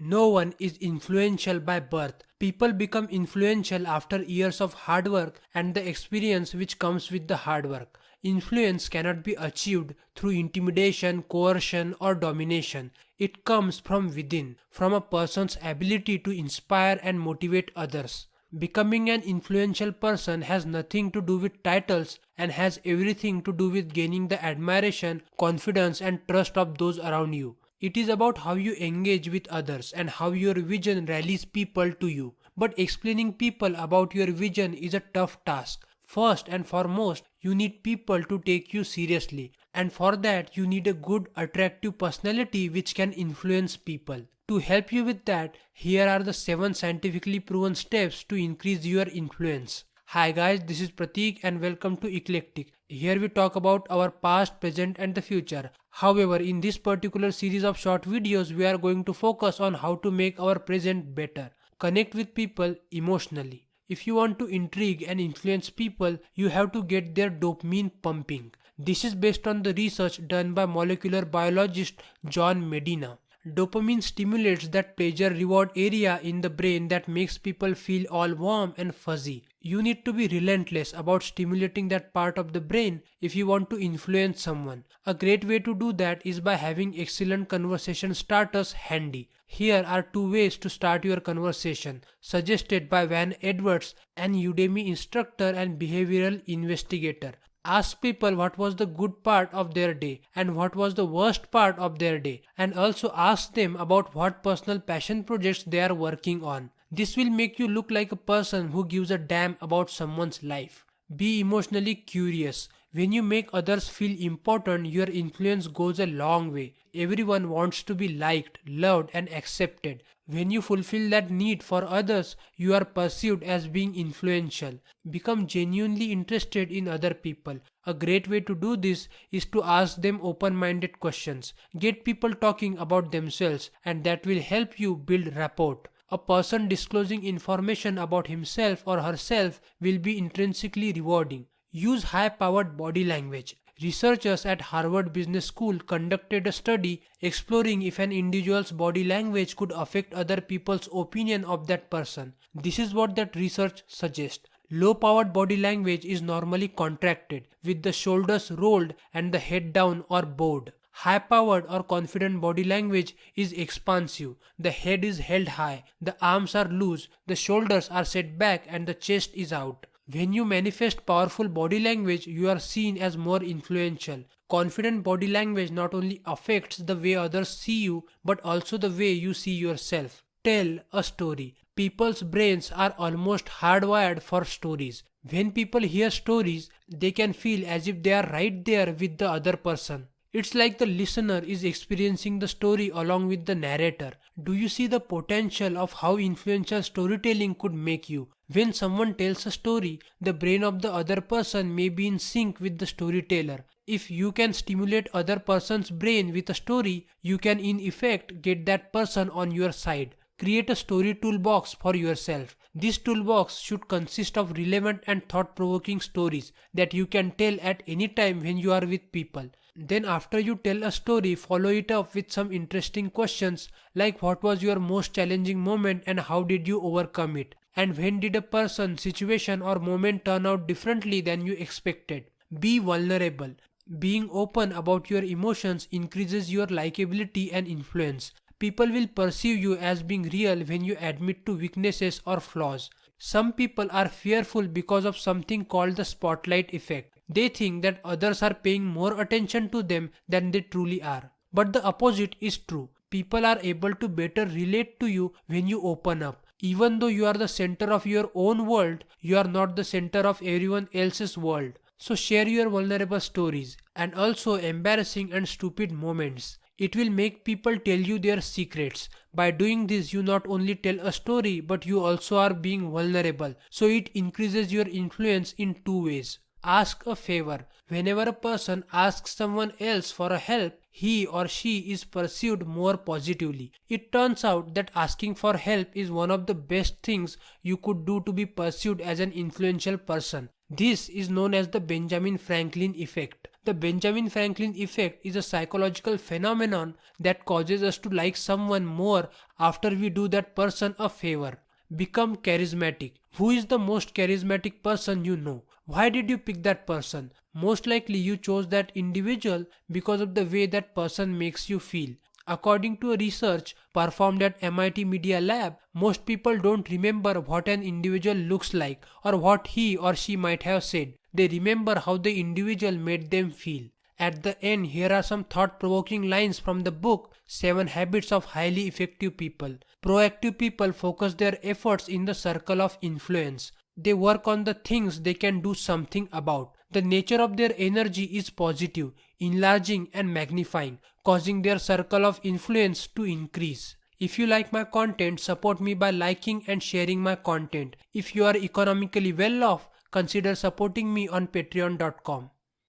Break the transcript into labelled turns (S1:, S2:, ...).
S1: No one is influential by birth. People become influential after years of hard work and the experience which comes with the hard work. Influence cannot be achieved through intimidation, coercion, or domination. It comes from within, from a person's ability to inspire and motivate others. Becoming an influential person has nothing to do with titles and has everything to do with gaining the admiration, confidence, and trust of those around you. It is about how you engage with others and how your vision rallies people to you. But explaining people about your vision is a tough task. First and foremost, you need people to take you seriously, and for that, you need a good, attractive personality which can influence people. To help you with that, here are the 7 scientifically proven steps to increase your influence. Hi guys, this is Prateek and welcome to Eclectic. Here we talk about our past, present and the future. However, in this particular series of short videos, we are going to focus on how to make our present better. Connect with people emotionally. If you want to intrigue and influence people, you have to get their dopamine pumping. This is based on the research done by molecular biologist John Medina. Dopamine stimulates that pleasure reward area in the brain that makes people feel all warm and fuzzy. You need to be relentless about stimulating that part of the brain if you want to influence someone. A great way to do that is by having excellent conversation starters handy. Here are 2 ways to start your conversation, suggested by Van Edwards, an Udemy instructor and behavioral investigator. Ask people what was the good part of their day and what was the worst part of their day, and also ask them about what personal passion projects they are working on. This will make you look like a person who gives a damn about someone's life. Be emotionally curious. When you make others feel important, your influence goes a long way. Everyone wants to be liked, loved and accepted. When you fulfill that need for others, you are perceived as being influential. Become genuinely interested in other people. A great way to do this is to ask them open-minded questions. Get people talking about themselves, and that will help you build rapport. A person disclosing information about himself or herself will be intrinsically rewarding. Use high-powered body language. Researchers at Harvard Business School conducted a study exploring if an individual's body language could affect other people's opinion of that person. This is what that research suggests. Low-powered body language is normally contracted, with the shoulders rolled and the head down or bowed. High-powered or confident body language is expansive. The head is held high, the arms are loose, the shoulders are set back and the chest is out. When you manifest powerful body language, you are seen as more influential. Confident body language not only affects the way others see you, but also the way you see yourself. Tell a story. People's brains are almost hardwired for stories. When people hear stories, they can feel as if they are right there with the other person. It's like the listener is experiencing the story along with the narrator. Do you see the potential of how influential storytelling could make you? When someone tells a story, the brain of the other person may be in sync with the storyteller. If you can stimulate other person's brain with a story, you can in effect get that person on your side. Create a story toolbox for yourself. This toolbox should consist of relevant and thought-provoking stories that you can tell at any time when you are with people. Then after you tell a story, follow it up with some interesting questions like what was your most challenging moment and how did you overcome it? And when did a person, situation or moment turn out differently than you expected? Be vulnerable. Being open about your emotions increases your likability and influence. People will perceive you as being real when you admit to weaknesses or flaws. Some people are fearful because of something called the spotlight effect. They think that others are paying more attention to them than they truly are. But the opposite is true. People are able to better relate to you when you open up. Even though you are the center of your own world, you are not the center of everyone else's world. So share your vulnerable stories and also embarrassing and stupid moments. It will make people tell you their secrets. By doing this, you not only tell a story, but you also are being vulnerable. So it increases your influence in 2 ways. Ask a favor. Whenever a person asks someone else for a help, he or she is perceived more positively. It turns out that asking for help is one of the best things you could do to be perceived as an influential person. This is known as the Benjamin Franklin effect. The Benjamin Franklin effect is a psychological phenomenon that causes us to like someone more after we do that person a favor. Become charismatic. Who is the most charismatic person you know? Why did you pick that person? Most likely you chose that individual because of the way that person makes you feel. According to a research performed at MIT Media Lab, most people don't remember what an individual looks like or what he or she might have said. They remember how the individual made them feel. At the end, here are some thought-provoking lines from the book 7 Habits of Highly Effective People. Proactive people focus their efforts in the circle of influence. They work on the things they can do something about. The nature of their energy is positive, enlarging and magnifying, causing their circle of influence to increase. If you like my content, support me by liking and sharing my content. If you are economically well off, consider supporting me on patreon.com.